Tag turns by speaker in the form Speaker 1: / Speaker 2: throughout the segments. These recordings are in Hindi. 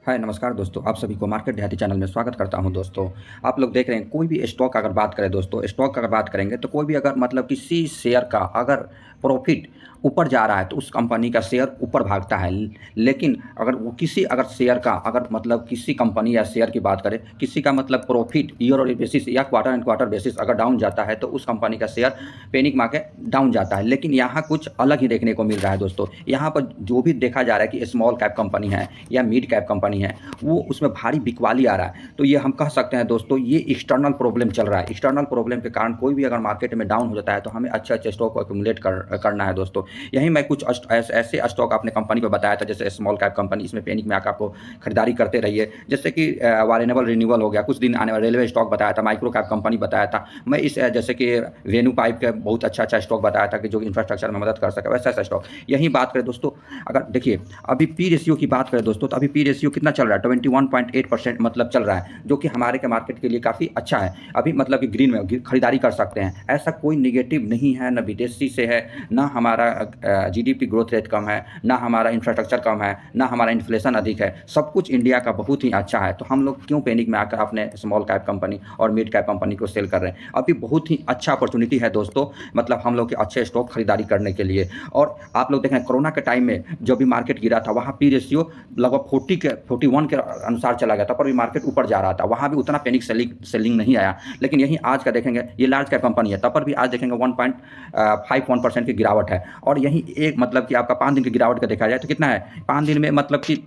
Speaker 1: हाय नमस्कार दोस्तों, आप सभी को मार्केट देहाती चैनल में स्वागत करता हूं। दोस्तों, आप लोग देख रहे हैं कोई भी स्टॉक अगर बात करें दोस्तों, स्टॉक अगर बात करेंगे तो कोई भी अगर मतलब किसी शेयर का अगर प्रॉफिट ऊपर जा रहा है तो उस कंपनी का शेयर ऊपर भागता है। लेकिन अगर वो किसी अगर शेयर का अगर मतलब किसी कंपनी या शेयर की बात करें, किसी का मतलब प्रॉफिट ईयर ऑन बेसिस या क्वार्टर एंड क्वार्टर बेसिस अगर डाउन जाता है तो उस कंपनी का शेयर पैनिक मार के डाउन जाता है। लेकिन यहाँ कुछ अलग ही देखने को मिल रहा है दोस्तों। यहाँ पर जो भी देखा जा रहा है कि स्मॉल कैप कंपनी है या मिड कैप कंपनी है, वो उसमें भारी बिकवाली आ रहा है। तो ये हम कह सकते हैं दोस्तों, ये एक्सटर्नल प्रॉब्लम चल रहा है। एक्सटर्नल प्रॉब्लम के कारण कोई भी अगर मार्केट में डाउन हो जाता है तो हमें अच्छे अच्छे स्टॉक को एक्यूमुलेट करना है दोस्तों। यही मैं कुछ ऐसे स्टॉक अपने कंपनी पर बताया था, जैसे स्मॉल कैप कंपनी, इसमें पैनिक में आकर आपको खरीदारी करते रहिए। जैसे कि वारेनेबल रिन्यूअल हो गया, कुछ दिन आने वाला रेलवे स्टॉक बताया था, माइक्रो कैप कंपनी बताया था मैं। इस जैसे कि वेन्यू पाइप का बहुत अच्छा स्टॉक बताया था कि जो इंफ्रास्ट्रक्चर में मदद कर सके, वैसा ऐसा स्टॉक। यही बात करें दोस्तों, अगर देखिए अभी पी रेशियो की बात करें दोस्तों, तो अभी पी रेशियो कितना चल रहा है? 21.8% मतलब चल रहा है, जो कि हमारे के मार्केट के लिए काफ़ी अच्छा है। अभी मतलब कि ग्रीन में खरीदारी कर सकते हैं। ऐसा कोई निगेटिव नहीं है, ना विदेशी से है, ना हमारा जीडीपी ग्रोथ रेट कम है, ना हमारा इंफ्रास्ट्रक्चर कम है, ना हमारा इन्फ्लेशन अधिक है। सब कुछ इंडिया का बहुत ही अच्छा है। तो हम लोग क्यों पैनिक में आकर अपने स्मॉल कैप कंपनी और मिड कैप कंपनी को सेल कर रहे हैं? अभी बहुत ही अच्छा अपॉर्चुनिटी है दोस्तों, मतलब हम लोग के अच्छे स्टॉक खरीदारी करने के लिए। और आप लोग देखें कोरोना के टाइम में जब भी मार्केट गिरा था, वहाँ पी रेशियो लगभग 41 के अनुसार चला गया था, पर भी मार्केट ऊपर जा रहा था। वहाँ भी उतना पैनिक सेलिंग नहीं आया। लेकिन यही आज का देखेंगे, ये लार्ज कैप कंपनी है, तब पर भी आज देखेंगे 1.51% की गिरावट है। और यही एक मतलब कि आपका 5 दिन की गिरावट का देखा जाए तो कितना है 5 दिन में, मतलब कि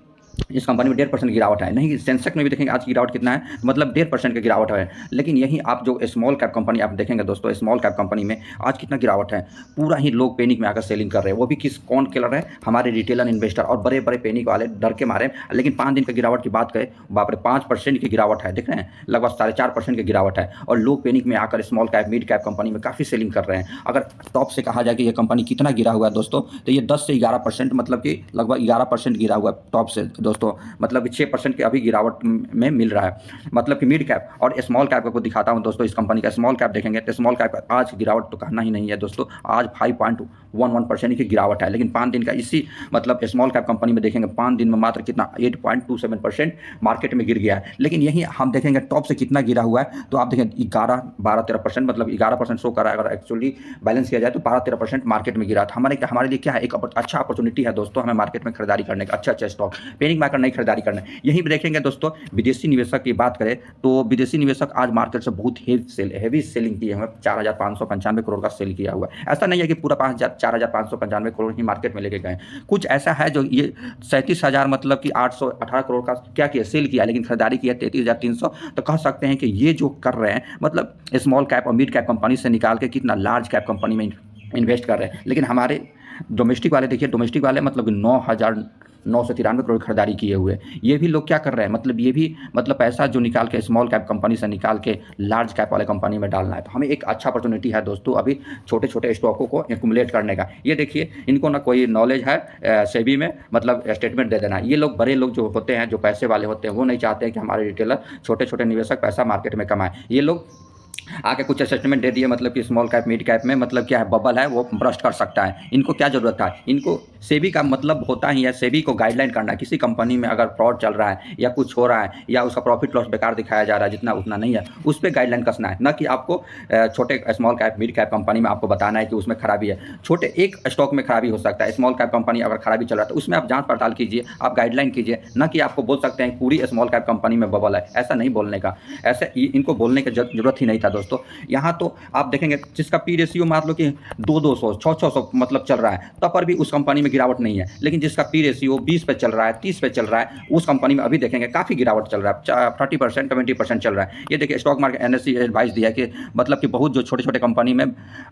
Speaker 1: इस कंपनी में 1.5% गिरावट है। नहीं, सेंसेक्स में भी देखेंगे आज की गिरावट कितना है, मतलब 1.5% की गिरावट है। लेकिन यही आप जो स्मॉल कैप कंपनी आप देखेंगे दोस्तों, स्मॉल कैप कंपनी में आज कितना गिरावट है। पूरा ही लोग पैनिक में आकर सेलिंग कर रहे हैं। वो भी कौन कर रहे हैं? हमारे रिटेलर इन्वेस्टर और बड़े बड़े पैनिक वाले डर के मारे। लेकिन 5 दिन की गिरावट की बात करें, बाप रे, 5% की गिरावट है, देख रहे हैं, लगभग 4.5% की गिरावट है। और लोग पैनिक में आकर small cap mid cap company में काफ़ी सेलिंग कर रहे हैं। अगर टॉप से कहा जाए कि ये कंपनी कितना गिरा हुआ है दोस्तों, तो ये 10 से 11%, मतलब कि लगभग 11% गिरा हुआ है टॉप से दोस्तों। मतलब 6% की अभी गिरावट में मिल रहा है। मतलब कि मिड कैप और स्मॉल कैप को दिखाता हूं दोस्तों। इस कंपनी का स्मॉल कैप देखेंगे तो स्मॉल कैप आज गिरावट तो कहना ही नहीं है दोस्तों। आज 5.11% की गिरावट है। लेकिन 5 दिन का इसी मतलब स्मॉल कैप कंपनी में देखेंगे 5 दिन में मात्र कितना 8.27% मार्केट में गिर गया है। लेकिन यही हम देखेंगे टॉप से कितना गिरा हुआ है, तो आप देखेंगे 11, 12, 13%, मतलब 11% शो कर रहा है। अगर एक्चुअली बैलेंस किया जाए तो 12-13% मार्केट में गिरा था। हमारे लिए क्या है, एक अच्छा अपॉर्चुनिटी है दोस्तों, हमें मार्केट में खरीदारी करने का अच्छा स्टॉक पैनिक मार्केट नहीं खरीदारी करना है। यहीं भी देखेंगे दोस्तों, विदेशी निवेशक की बात करें तो विदेशी निवेशक आज मार्केट से बहुत हैवी सेलिंग की है। 4,595 करोड़ का सेल किया हुआ है। ऐसा नहीं है कि पूरा 4,595 करोड़ ही मार्केट में लेके गए। कुछ ऐसा है जो ये 37,000 मतलब कि 818 करोड़ का क्या किया, सेल किया, लेकिन खरीदारी किया 33,300। तो कह सकते हैं कि ये जो कर रहे हैं, मतलब स्मॉल कैप और मिड कैप कंपनी से निकाल के कितना लार्ज कैप कंपनी में इन्वेस्ट कर रहे हैं। लेकिन हमारे डोमेस्टिक वाले देखिए, डोमेस्टिक वाले मतलब 9,993 करोड़ खरीदारी किए हुए। ये भी लोग क्या कर रहे हैं, मतलब ये भी मतलब पैसा जो निकाल के स्मॉल कैप कंपनी से निकाल के लार्ज कैप वाले कंपनी में डालना है। तो हमें एक अच्छा अपॉर्चुनिटी है दोस्तों अभी छोटे छोटे स्टॉकों को एक्यूमुलेट करने का। ये देखिए, इनको ना कोई नॉलेज है सेबी में, मतलब स्टेटमेंट दे देना। ये लोग बड़े लोग जो होते हैं, जो पैसे वाले होते हैं, वो नहीं चाहते हैं कि हमारे रिटेलर छोटे छोटे निवेशक पैसा मार्केट में कमाए। ये लोग आके कुछ असेसमेंट दे दिए, मतलब कि स्मॉल कैप मिड कैप में मतलब क्या है, बबल है, वो ब्रस्ट कर सकता है। इनको क्या जरूरत है? इनको सेबी का मतलब होता ही है, सेबी को गाइडलाइन करना है। किसी कंपनी में अगर फ्रॉड चल रहा है या कुछ हो रहा है या उसका प्रॉफिट लॉस बेकार दिखाया जा रहा है, जितना उतना नहीं है, उस पर गाइडलाइन कसना है। ना कि आपको छोटे small cap mid cap company में आपको बताना है कि उसमें खराबी है। छोटे एक स्टॉक में खराबी हो सकता है, स्मॉल कैप कंपनी अगर खराबी चल रहा है तो उसमें आप जांच पड़ताल कीजिए, आप गाइडलाइन कीजिए। ना कि आपको बोल सकते हैं पूरी स्मॉल कैप कंपनी में बबल है, ऐसा नहीं बोलने का। ऐसे इनको बोलने की जरूरत ही नहीं था दोस्तों। यहाँ तो आप देखेंगे जिसका पी रेशियो मान लो कि 200-200, 600 मतलब चल रहा है, तब पर भी उस कंपनी में गिरावट नहीं है। लेकिन जिसका पी रेशियो 20 पे चल रहा है, 30 पे चल रहा है, उस कंपनी में अभी देखेंगे काफ़ी गिरावट चल रहा है, 30%, 20% चल रहा है। ये देखिए, स्टॉक मार्केट एनएससी एडवाइस दिया है कि मतलब कि बहुत जो छोटे छोटे कंपनी में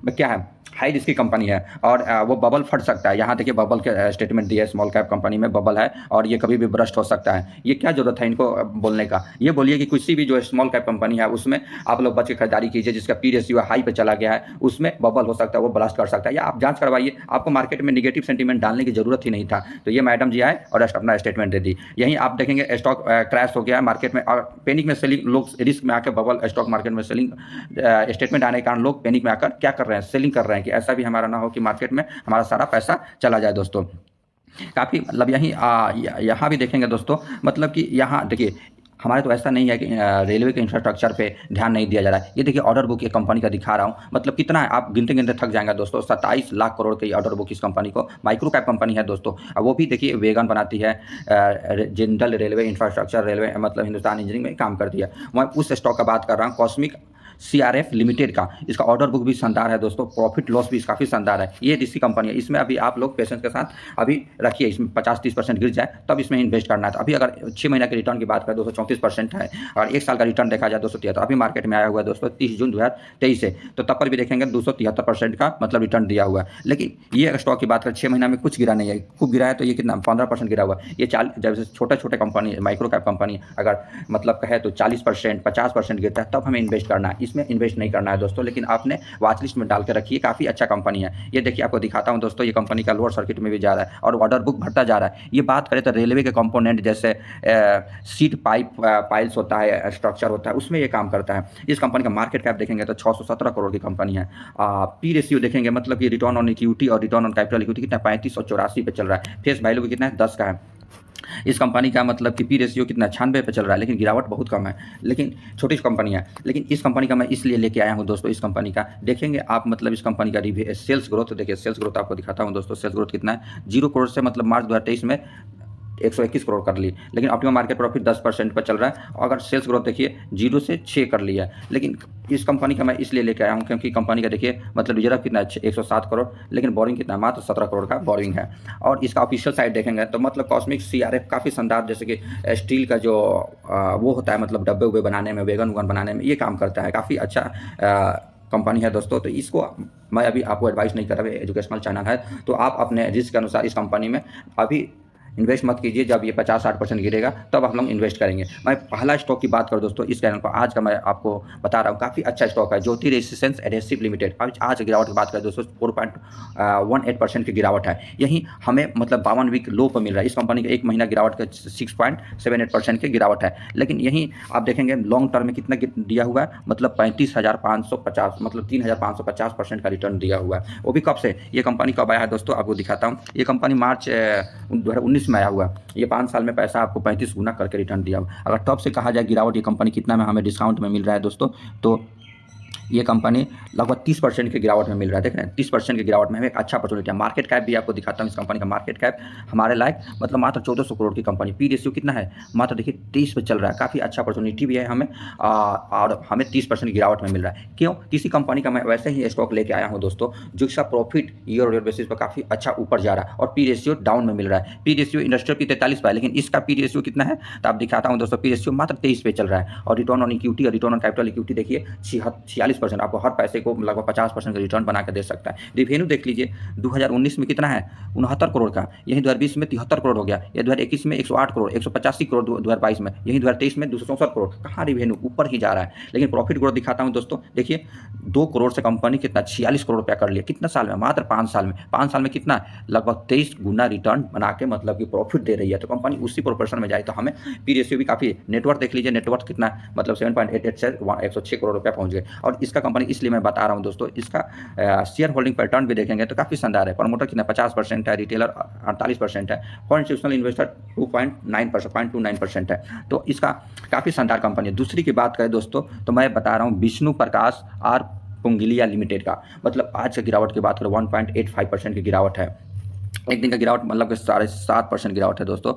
Speaker 1: क्या है, हाई रिस्क की कंपनी है और वो बबल फट सकता है। यहाँ देखिए बबल के स्टेटमेंट दिया है, स्मॉल कैप कंपनी में बबल है और ये कभी भी ब्रस्ट हो सकता है। ये क्या जरूरत है इनको बोलने का? ये बोलिए कि किसी भी जो स्मॉल कैप कंपनी है उसमें आप लोग बच के खरीदारी कीजिए। जिसका पी रेशियो हाई पे चला गया है, उसमें बबल हो सकता है, वो ब्लास्ट कर सकता है, या आप जांच करवाइए। आपको मार्केट में नेगेटिव सेंटीमेंट डालने की जरूरत ही नहीं था। तो ये मैडम जी आए और अपना स्टेटमेंट दे दी। यहीं आप देखेंगे स्टॉक क्रैश हो गया है मार्केट में, और पैनिक में सेलिंग, लोग रिस्क में आकर बबल स्टॉक मार्केट में सेलिंग स्टेटमेंट आने के कारण लोग पैनिक में आकर क्या कर रहे हैं, सेलिंग कर रहे हैं, कि ऐसा भी हमारा ना हो कि मार्केट में हमारा सारा पैसा चला जाए दोस्तों। काफ़ी मतलब यहाँ भी देखेंगे दोस्तों, मतलब कि यहाँ देखिए हमारे तो ऐसा नहीं है कि रेलवे के इंफ्रास्ट्रक्चर पे ध्यान नहीं दिया जा रहा है। ये देखिए ऑर्डर बुक ये कंपनी का दिखा रहा हूँ, मतलब कितना है आप गिनते-गिनते थक जाएँगे दोस्तों। 27 लाख करोड़ की ऑर्डर बुक इस कंपनी को, माइक्रो कैप कंपनी है दोस्तों। वो भी देखिए वैगन बनाती है, जिंदल रेलवे इंफ्रास्ट्रक्चर रेलवे मतलब हिंदुस्तान इंजीनियरिंग में काम करती है। मैं उस स्टॉक का बात कर रहा हूँ, कॉस्मिक सीआरएफ लिमिटेड का। इसका ऑर्डर बुक भी शानदार है दोस्तों, प्रॉफिट लॉस भी काफ़ी शानदार है। ये इसी कंपनी है, इसमें अभी आप लोग पेशेंस के साथ अभी रखिए, इसमें 50-30% गिर जाए तब इसमें इन्वेस्ट करना है। तो अभी अगर 6 महीने के रिटर्न की बात करें 234% है, और 1 साल का रिटर्न देखा जाए 273। अभी मार्केट में आया हुआ है दोस्तों 30 जून 2023 से, तो तब पर भी देखेंगे 273% का मतलब रिटर्न दिया हुआ है। लेकिन ये स्टॉक की बात करें 6 महीना में कुछ गिरा नहीं है, खूब गिरा है तो ये कितना 15% गिरा हुआ है। ये जब छोटे-छोटे कंपनी माइक्रो कैप कंपनी अगर मतलब कहे तो 40% 50% गिरता है तब हमें इन्वेस्ट करना है, इसमें इन्वेस्ट नहीं करना है दोस्तों। लेकिन आपने वॉच लिस्ट में डाल के रखिए, काफ़ी अच्छा कंपनी है। ये देखिए आपको दिखाता हूँ दोस्तों, ये कंपनी का लोअर सर्किट में भी जा रहा है और ऑर्डर बुक बढ़ता जा रहा है। ये बात करें तो रेलवे के कंपोनेंट जैसे सीट पाइल्स होता है, स्ट्रक्चर होता है, उसमें ये काम करता है। इस कंपनी का मार्केट कैप देखेंगे तो 617 करोड़ की कंपनी है। पी रेशियो देखेंगे मतलब कि रिटर्न ऑन इक्विटी और रिटर्न ऑन कैपिटल इक्विटी कितना 35 और 84 पे चल रहा है। फेस वैल्यू कितना है 10 का है। इस कंपनी का मतलब कि पी रेशियो कितना 96 पे चल रहा है, लेकिन गिरावट बहुत कम है, लेकिन छोटी कंपनी है। लेकिन इस कंपनी का मैं इसलिए लेके आया हूँ दोस्तों, इस कंपनी का देखेंगे आप मतलब इस कंपनी का सेल्स ग्रोथ देखिए, सेल्स ग्रोथ आपको दिखाता हूँ दोस्तों। सेल्स ग्रोथ कितना है 0 करोड़ से मतलब मार्च 2023 में 121 करोड़ कर ली, लेकिन ऑप्टिमम मार्केट प्रॉफिट 10% पर चल रहा है। अगर सेल्स ग्रोथ देखिए 0 से 6 कर लिया है। लेकिन इस कंपनी का मैं इसलिए लेके आया हूँ क्योंकि कंपनी का देखिए मतलब रिजर्व कितना है 107 करोड़, लेकिन बोरिंग कितना है मात्र 17 करोड़ का बोरिंग है। और इसका ऑफिशियल साइट देखेंगे तो मतलब कॉस्मिक सीआरएफ काफ़ी शानदार, जैसे कि स्टील का जो वो होता है मतलब डब्बे उब्बे बनाने में, वैगन वगन बनाने में ये काम करता है, काफ़ी अच्छा कंपनी है दोस्तों। तो इसको मैं अभी आपको एडवाइस नहीं कर रहा, एजुकेशनल चैनल है, तो आप अपने रिस्क के अनुसार इस कंपनी में अभी इन्वेस्ट मत कीजिए। जब ये 50-60% गिरेगा तब आप लोग इन्वेस्ट करेंगे। मैं पहला स्टॉक की बात करूँ दोस्तों, इस चैनल पर आज का मैं आपको बता रहा हूँ, काफ़ी अच्छा स्टॉक है ज्योति रेजिस्टेंस एडहेसिव लिमिटेड। आज की गिरावट की बात करें दोस्तों 4.18% की गिरावट है। यही हमें मतलब 52 वीक लो पर मिल रहा है। इस कंपनी का एक महीना गिरावट का 6.78% की गिरावट है। लेकिन यहीं आप देखेंगे लॉन्ग टर्म में कितना दिया हुआ है, मतलब 35,550 मतलब 3,550% का रिटर्न दिया हुआ है। वो भी कब से, ये कंपनी कब आया है दोस्तों आपको दिखाता हूँ। ये कंपनी मार्च 2019 में आया हुआ। ये 5 साल में पैसा आपको 35 गुना करके रिटर्न दिया। अगर टॉप से कहा जाए गिरावट ये कंपनी कितना में हमें डिस्काउंट में मिल रहा है दोस्तों, तो ये कंपनी लगभग 30% की गिरावट में मिल रहा है। देख रहे हैं 30% की गिरावट में हमें एक अच्छा अपॉर्चुनिटी है। मार्केट कैप भी आपको दिखाता हूँ, इस कंपनी का मार्केट कैप हमारे लायक मतलब मात्र 1400 करोड़ की कंपनी। पी रेशियो कितना है मात्र देखिए 23 पे चल रहा है। काफ़ी अच्छा अपॉर्चुनिटी भी है हमें, और हमें 30% की गिरावट में मिल रहा है। क्यों, किसी कंपनी का मैं वैसे ही स्टॉक लेके आया हूँ दोस्तों जो इसका profit year on year basis पर काफ़ी अच्छा ऊपर जा रहा है और पी रेशियो डाउन में मिल रहा है। पी रेशियो इंडस्ट्रियल की 43 पर है, लेकिन इसका पी रेशियो कितना है तो आप दिखाता हूँ दोस्तों। पी रेशियो मात्र 23 पे चल रहा है और रिटर्न ऑन इक्विटी और रिटर्न ऑन कैपिटल इक्विटी देखिए 46%। आपको हर पैसे को लगभग 50% का रिटर्न बना के दे सकता है। रिवेन्यू देख लीजिए 2019 में कितना है 69 करोड़ का, यही 2020 में 73 करोड़ हो गया, ये 2021 में 108 करोड़, 185 करोड़ 2022 में, यही 2023 में 264 करोड़। कहाँ रिवेन्यू ऊपर ही जा रहा है। लेकिन प्रॉफिट ग्रोथ दिखाता हूँ दोस्तों, देखिए 2 करोड़ से कंपनी कितना 46 करोड़ रुपया कर लिया। कितना साल में, मात्र 5 साल में। 5 साल में कितना लगभग 23 गुना रिटर्न बना के मतलब कि प्रॉफिट दे रही है। तो कंपनी उसी प्रोपोर्शन में जाए तो हमें पी रेशियो भी काफ़ी। नेटवर्क देख लीजिए, नेटवर्क कितना मतलब 7.88 से 106 करोड़ रुपया पहुंच गए। और इसका कंपनी इसलिए मैं बता रहा हूं दोस्तों, इसका शेयर होल्डिंग पैटर्न भी देखेंगे तो काफ़ी शानदार है। प्रमोटर कितना 50% है, रिटेलर 48% है, फॉरेन इंस्टीट्यूशनल इन्वेस्टर 2.9% है। तो इसका काफ़ी शानदार कंपनी है। दूसरी की बात करें दोस्तों तो मैं बता रहा हूँ विष्णु प्रकाश आर पुंगिलिया लिमिटेड का। मतलब आज की गिरावट की बात करें 1.85% की गिरावट है। एक दिन का गिरावट मतलब कि 7.5% गिरावट है दोस्तों।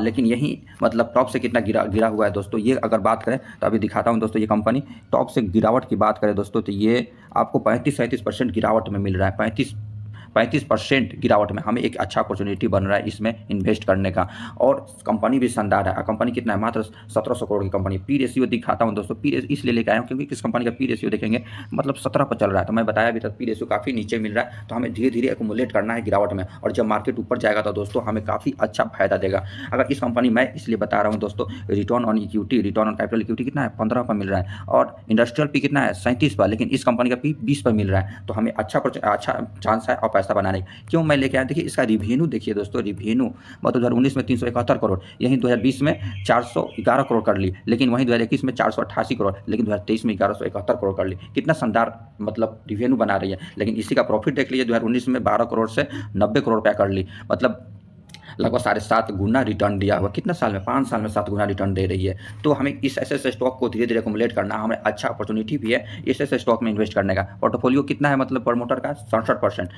Speaker 1: लेकिन यही मतलब टॉप से कितना गिरा हुआ है दोस्तों, ये अगर बात करें तो अभी दिखाता हूं दोस्तों। ये कंपनी टॉप से गिरावट की बात करें दोस्तों तो ये आपको 35-37% गिरावट में मिल रहा है। 35% गिरावट में हमें एक अच्छा अपॉर्चुनिटी बन रहा है इसमें इन्वेस्ट करने का। और कंपनी भी शानदार है। कंपनी कितना है मात्र 1700 करोड़ की कंपनी। पी रेशियो दिखाता हूं दोस्तों, पी रेशियो इसलिए लेकर आया हूं क्योंकि किस कंपनी का पी रेशियो देखेंगे मतलब 17 पर चल रहा है। तो मैं बताया अभी तक पी रेशियो काफ़ी नीचे मिल रहा है, तो हमें धीरे धीरे एकुमुलेट करना है गिरावट में। और जब मार्केट ऊपर जाएगा तो दोस्तों हमें काफ़ी अच्छा फायदा देगा। अगर इस कंपनी मैं इसलिए बता रहा हूँ दोस्तों, return on equity return on capital equity कितना है 15 पर मिल रहा है और इंडस्ट्रियल पी कितना है 37 पर, लेकिन इस कंपनी का पी 20 पर मिल रहा है। तो हमें अच्छा चांस है और पैसा बनाने का। क्यों मैं लेके आया, देखिए इसका रिवेन्यू देखिए दोस्तों। रिवेन्यू मतलब 2019 में 371 करोड़, यहीं 2020 में 411 करोड़ कर ली, लेकिन वहीं 2021 में 488 करोड़, लेकिन 2023 में 1171 करोड़ कर ली। कितना शानदार मतलब रिवेन्यू बना रही है। लेकिन इसी का प्रॉफिट देख लीजिए 2019 में 12 करोड़ से 90 करोड़ रुपया कर ली। मतलब लगभग 7.5 गुना रिटर्न दिया हुआ। कितना साल में? 5 साल में 7 गुना रिटर्न दे रही है। तो हमें इस ऐसे स्टॉक को धीरे-धीरे एक्युमुलेट करना, हमें अच्छा अपॉर्च्युनिटी भी है इस ऐसे स्टॉक में इन्वेस्ट करने का। पोर्टफोलियो कितना है मतलब प्रमोटर का? 67%,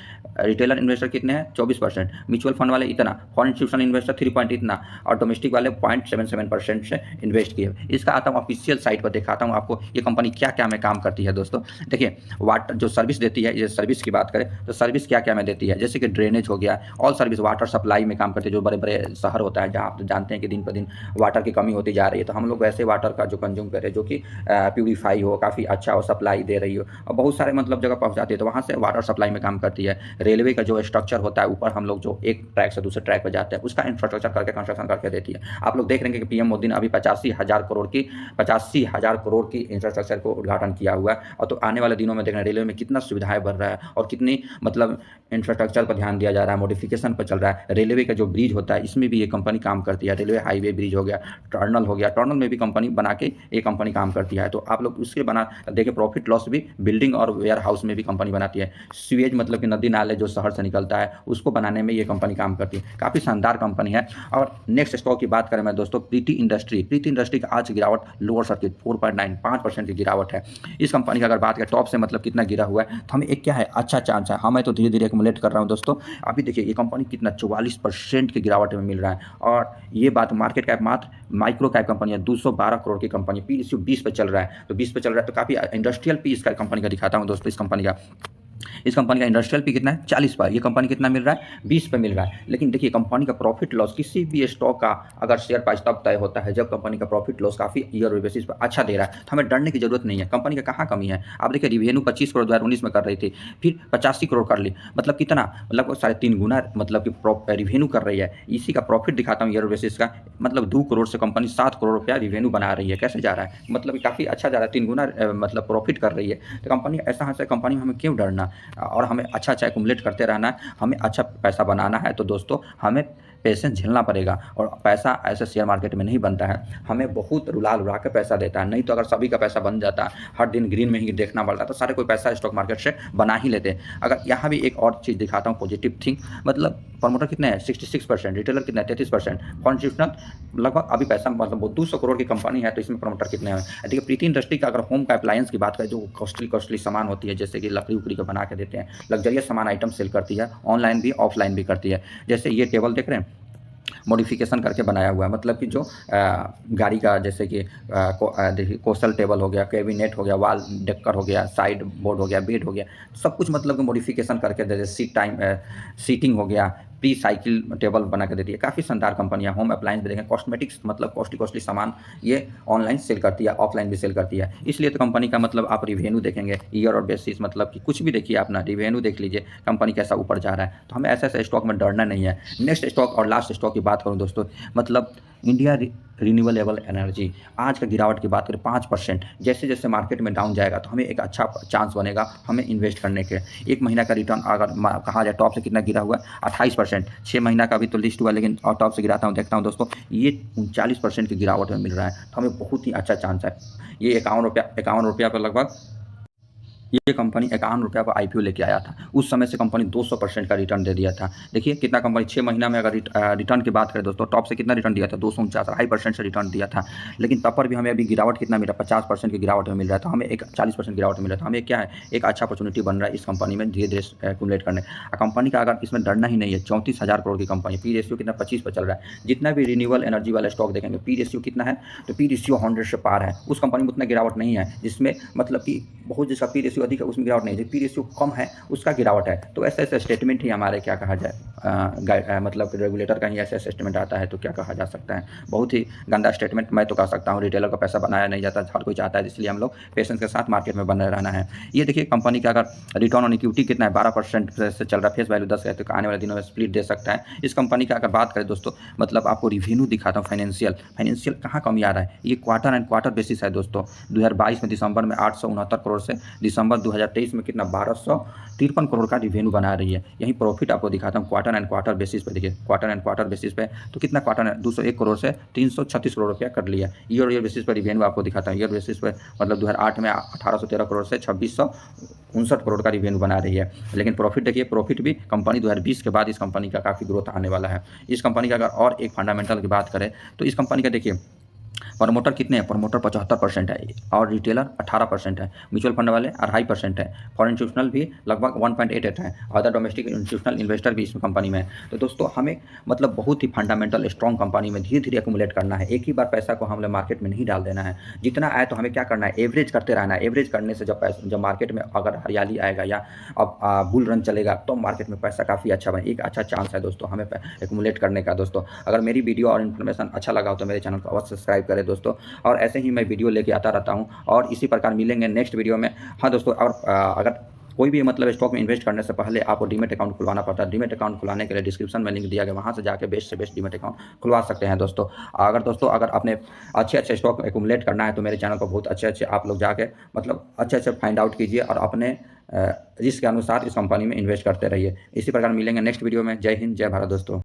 Speaker 1: रिटेलर इन्वेस्टर कितने हैं? 24%, म्यूचुअल फंड वाले इतना, फॉरेन इंस्टीट्यूशनल इन्वेस्टर 3 पॉइंट इतना, और डोमेस्टिक वाले 0.77% से इन्वेस्ट किए। इसका आता हूँ ऑफिशियल साइट पर, दिखाता हूँ आपको ये कंपनी क्या-क्या में काम करती है दोस्तों। देखिए, वाटर जो सर्विस देती है, ये सर्विस की बात करें तो सर्विस क्या-क्या में देती है, जैसे कि ड्रेनेज हो गया, ऑल सर्विस, वाटर सप्लाई में काम करती है। जो बड़े-बड़े शहर होता है जहाँ आप जानते हैं कि दिन पर दिन वाटर की कमी होती जा रही है, तो हम लोग वैसे वाटर का जो कंज्यूम करें जो कि प्यूरीफाई हो, काफ़ी अच्छा हो, सप्लाई दे रही हो और बहुत सारे मतलब जगह पहुँचाती है, तो वहाँ से वाटर सप्लाई में काम करती है। रेलवे का जो स्ट्रक्चर होता है, ऊपर हम लोग जो एक ट्रैक से दूसरे ट्रैक पर जाते हैं, उसका इंफ्रास्ट्रक्चर करके कंस्ट्रक्शन करके देती है। आप लोग देख रहे हैं कि पीएम मोदी ने अभी 85,000 करोड़ की इंफ्रास्ट्रक्चर को उद्घाटन किया हुआ है, और तो आने वाले दिनों में देख रहे हैं रेलवे में कितना सुविधाएं बढ़ रहा है और कितनी मतलब इंफ्रास्ट्रक्चर पर ध्यान दिया जा रहा है, मॉडिफिकेशन पर चल रहा है। रेलवे का जो ब्रिज होता है इसमें भी ये कंपनी काम करती है। रेलवे हाईवे ब्रिज हो गया, टनल हो गया, टनल में भी कंपनी बना के ये कंपनी काम करती है। तो आप लोग उसके बना देखिए, प्रॉफिट लॉस भी बिल्डिंग और वेयर हाउस में भी कंपनी बनाती है। सीवेज मतलब कि नदी नाले जो शहर से निकलता है उसको बनाने में ये कंपनी काम करती है। काफ़ी शानदार कंपनी है। और नेक्स्ट स्टॉक की बात करें मैं दोस्तों, प्रीति इंडस्ट्री का आज गिरावट लोअर सर्किट 4.95% की गिरावट है। इस कंपनी का अगर बात करें टॉप से मतलब कितना गिरा हुआ है, तो हमें एक क्या है अच्छा चांस है। हमें तो धीरे धीरे एक्युमुलेट कर रहा हूँ दोस्तों। अभी देखिए ये कंपनी कितना 44% की गिरावट में मिल रहा है, और ये बात मार्केट कैप मात्र माइक्रो कैप कंपनी है, 212 करोड़ की कंपनी, पी रेशियो 20 पे चल रहा है। तो 20 पे चल रहा है तो काफ़ी इंडस्ट्रियल पी इसका कंपनी का दिखाता हूँ दोस्तों। इस कंपनी का इंडस्ट्रियल पी कितना है? 40 पर। ये कंपनी कितना मिल रहा है? 20 पे मिल रहा है। लेकिन देखिए कंपनी का प्रॉफिट लॉस, किसी भी स्टॉक का अगर शेयर प्राइस तब तय होता है जब कंपनी का प्रॉफिट लॉस काफ़ी ईयर बेसिस पर अच्छा दे रहा है, तो हमें डरने की जरूरत नहीं है। कंपनी का कहाँ कमी है? आप देखिए रिवेन्यू 25 करोड़ 2019 में कर रही थी, फिर 85 करोड़ कर ली, मतलब कितना, मतलब 3.5 गुना मतलब कि रिवेन्यू कर रही है। इसी का प्रॉफिट दिखाता हूँ ईयर बेसिस का, मतलब 2 करोड़ से कंपनी 7 करोड़ रुपया रिवेन्यू बना रही है। कैसे जा रहा है? मतलब काफ़ी अच्छा जा रहा है, 3 गुना मतलब प्रॉफिट कर रही है। तो कंपनी ऐसा कंपनी में हमें क्यों डरना, और हमें अच्छा एक्युमुलेट करते रहना है, हमें अच्छा पैसा बनाना है। तो दोस्तों हमें पेशेंस झेलना पड़ेगा, और पैसा ऐसे शेयर मार्केट में नहीं बनता है, हमें बहुत रुला के पैसा देता है। नहीं तो अगर सभी का पैसा बन जाता, हर दिन ग्रीन में ही देखना पड़ता, तो सारे कोई पैसा स्टॉक मार्केट से बना ही लेते। अगर यहाँ भी एक और चीज़ दिखाता हूँ पॉजिटिव थिंग, मतलब प्रमोटर कितने हैं? 66%, रिटेलर कितने हैं? 33%, कॉन्स्टिट्यूशनल लगभग अभी पैसा मतलब 200 करोड़ की कंपनी है, तो इसमें प्रमोटर कितने हैं? देखिए प्रीति इंडस्ट्री का अगर होम का अप्लायंस की बात करें, जो कॉस्टली सामान होती है, जैसे कि लकड़ी उकड़ी का बना के देते हैं, लग्जरियस सामान आइटम सेल करती है, ऑनलाइन भी ऑफलाइन भी करती है। जैसे ये टेबल देख रहे हैं, मॉडिफिकेशन करके बनाया हुआ है, मतलब कि जो गाड़ी का जैसे कि देखिए कोस्टल टेबल हो गया, कैबिनेट हो गया, वॉल डेकर हो गया, साइड बोर्ड हो गया, बेड हो गया, सब कुछ मतलब कि मॉडिफिकेशन करके जैसे सीटिंग हो गया, प्री साइकिल टेबल बना के देती है। काफ़ी शानदार कंपनी है। होम अप्लायंस भी देखें, कॉस्मेटिक्स मतलब कॉस्टली सामान ये ऑनलाइन सेल करती है, ऑफलाइन भी सेल करती है। इसलिए तो कंपनी का मतलब आप रिवेन्यू देखेंगे ईयर और बेसिस, मतलब कि कुछ भी देखिए, अपना रिवेन्यू देख लीजिए कंपनी कैसा ऊपर जा रहा है। तो हमें ऐसे स्टॉक में डरना नहीं है। नेक्स्ट स्टॉक और लास्ट स्टॉक की बात करूँ दोस्तों, मतलब इंडिया रिन्यूएबल एनर्जी, आज का गिरावट की बात करें 5%। जैसे जैसे मार्केट में डाउन जाएगा तो हमें एक अच्छा चांस बनेगा हमें इन्वेस्ट करने के। एक महीना का रिटर्न अगर कहा जाए टॉप से कितना गिरा हुआ है? 28%। 6 महीना का भी तो लिस्ट हुआ, लेकिन और टॉप से गिराता हूँ देखता हूँ दोस्तों, ये 39% की गिरावट में मिल रहा है। तो हमें बहुत ही अच्छा चांस है। ये 51 रुपया पर लगभग ये कंपनी 51 रुपया पर आईपीओ लेके आया था। उस समय से कंपनी 200% का रिटर्न दे दिया था। देखिए कितना कंपनी 6 महीना में अगर रिटर्न की बात करें दोस्तों, टॉप से कितना रिटर्न दिया था? 249, 2.5% से रिटर्न दिया था। लेकिन तब पर भी हमें अभी गिरावट कितना मिल रहा है? 50% की गिरावट में मिल रहा है। तो हमें एक 40% गिरावट मिल रहा था। हमें क्या है, एक अच्छा अपॉर्चुनिटी बन रहा है इस कंपनी में धीरे धीरे एक्युमुलेट करने। कंपनी का अगर इसमें डरना ही नहीं है, 34,000 करोड़ की कंपनी, पी रेशियो कितना? 25 पर चल रहा है। जितना भी रिन्यूएबल एनर्जी वाले स्टॉक देखेंगे पी रेशियो कितना है? तो पी रेशियो 100 से पार है। उस कंपनी में उतना गिरावट नहीं है, जिसमें मतलब कि बहुत जिसका पी रेशियो अधिक है उसमें गिरावट नहीं है, पी रेशियो कम है उसका गिरावट है। तो ऐसे ऐसे स्टेटमेंट ही हमारे क्या कहा जाए, मतलब रेगुलेटर का ही ऐसे स्टेटमेंट आता है तो क्या कहा जा सकता है, बहुत ही गंदा स्टेटमेंट मैं तो कह सकता हूँ। रिटेलर का पैसा बनाया नहीं जाता, हर कोई चाहता है, इसलिए हम लोग पेशेंस के साथ मार्केट में बने रहना है। ये देखिए कंपनी का अगर रिटर्न ऑन इक्विटी कितना है? 12% से चल रहा है, फेस वैल्यू 10 है, तो आने वाले दिनों में स्प्लिट दे सकता है। इस कंपनी का अगर बात करें दोस्तों, मतलब आपको रिवेन्यू दिखाता हूँ, फाइनेंशियल कहाँ कमी आ रहा है? ये क्वार्टर एंड क्वार्टर बेसिस है दोस्तों। 2022 में दिसंबर में 869 करोड़ से दिसंबर दिसंबर 2023 में कितना 1253 करोड़ का रिवेन्यू बना रही है। यहीं प्रॉफिट आपको दिखाता हूँ क्वार्टर एंड क्वार्टर बेसिस पे। देखिए क्वार्टर एंड क्वार्टर बेसिस पे तो कितना क्वार्टर 201 करोड़ से 336 करोड़ रुपया कर लिया। ईयर बेसिस पर रिवेन्यू आपको दिखाता हूँ। ईयर बेसिस पे मतलब 2008 में 1813 करोड़ से 2659 करोड़ का रिवेन्यू बना रही है। लेकिन प्रॉफिट देखिए, प्रॉफिट भी कंपनी 2020 के बाद इस कंपनी का काफ़ी ग्रोथ आने वाला है। इस कंपनी का अगर और एक फंडामेंटल की बात करें तो इस कंपनी का देखिए प्रमोटर कितने हैं, प्रमोटर 75% है और रिटेलर 18% है, म्यूचुअल फंड वाले 2.5% है, फॉरेन इंस्टीट्यूशनल भी लगभग 1.88 है, अदर डोमेस्टिक इंस्टीट्यूशनल इन्वेस्टर भी इस कंपनी में है। तो दोस्तों हमें मतलब बहुत ही फंडामेंटल स्ट्रॉन्ग कंपनी में धीरे धीरे एक्यूमुलेट करना है। एक ही बार पैसा को हमने मार्केट में नहीं डाल देना है। जितना आए तो हमें क्या करना है, एवरेज करते रहना है। एवरेज करने से जब मार्केट में अगर हरियाली आएगा या अब बुल रन चलेगा तो मार्केट में पैसा काफ़ी अच्छा बने, एक अच्छा चांस है दोस्तों हमें एक्यूमुलेट करने का। दोस्तों अगर मेरी वीडियो और इन्फॉर्मेशन अच्छा लगा हो तो मेरे चैनल को अवश्य सब्सक्राइब करें दोस्तों, और ऐसे ही मैं वीडियो लेके आता रहता हूं और इसी प्रकार मिलेंगे नेक्स्ट वीडियो में। हाँ दोस्तों, और अगर कोई भी मतलब स्टॉक में इन्वेस्ट करने से पहले आपको डीमेट अकाउंट खुलवाना पड़ता है। डीमेट अकाउंट खुलाने के लिए डिस्क्रिप्शन में लिंक दिया गया, वहाँ से जाके बेस्ट से बेस्ट डीमेट अकाउंट खुलवा सकते हैं दोस्तों। अगर अपने अच्छे स्टॉक एक्यूमुलेट करना है तो मेरे चैनल पर बहुत अच्छे आप लोग जाके मतलब अच्छे फाइंड आउट कीजिए और अपने रिस्क के अनुसार इस कंपनी में इन्वेस्ट करते रहिए। इसी प्रकार मिलेंगे नेक्स्ट वीडियो में। जय हिंद, जय भारत दोस्तों।